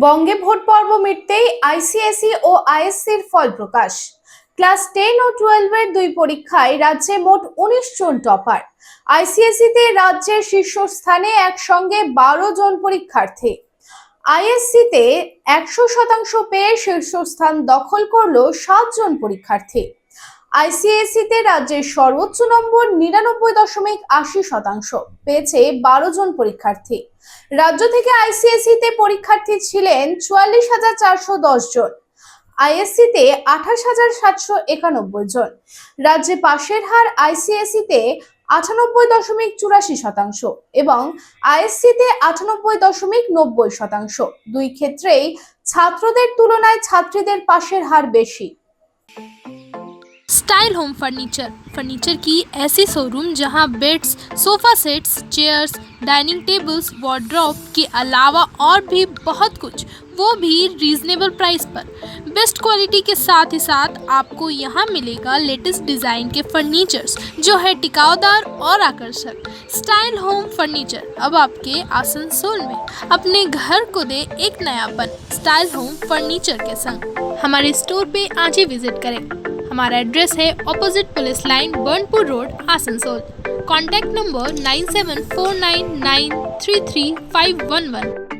বঙ্গে ভোট পর্ব মিটতেই আইসিএসই ও আইএসসির ফল প্রকাশ। ক্লাস 10 ও 12 এর দুই পরীক্ষায় রাজ্যে মোট 19 জন টপার। আইসিএসইতে রাজ্যের শীর্ষস্থানে একসঙ্গে 12 জন পরীক্ষার্থী। আইএসসিতে 100% পেয়ে শীর্ষস্থান দখল করলো 7 জন পরীক্ষার্থী। আইসিএসইতে রাজ্যের সর্বোচ্চ নম্বর 99.80% পেয়েছে 12 জন পরীক্ষার্থী। রাজ্য থেকে আইসিএসইতে পরীক্ষার্থী ছিলেন 44,410 জন, আইএসসিতে 28,791 জন। রাজ্যে পাশের হার আইসিএসইতে 98.84% এবং আইএসসিতে 98.90%। দুই ক্ষেত্রেই ছাত্রদের তুলনায় ছাত্রীদের পাশের হার বেশি। स्टाइल होम फर्नीचर की ऐसी शोरूम जहां beds, sofa sets, chairs, dining tables, wardrobe के अलावा और भी बहुत कुछ, वो भी रीजनेबल प्राइस पर। बेस्ट क्वालिटी के साथ ही साथ आपको यहाँ मिलेगा लेटेस्ट डिज़ाइन के फर्नीचर्स जो है टिकाऊदार और आकर्षक। स्टाइल होम फर्नीचर अब आपके आसनसोल में। अपने घर को दे एक नयापन स्टाइल होम फर्नीचर के संग। हमारे स्टोर पे आज ही विजिट करें। हमारा एड्रेस है opposite police line, Burnpur road, Asansol. Contact number 9749933511।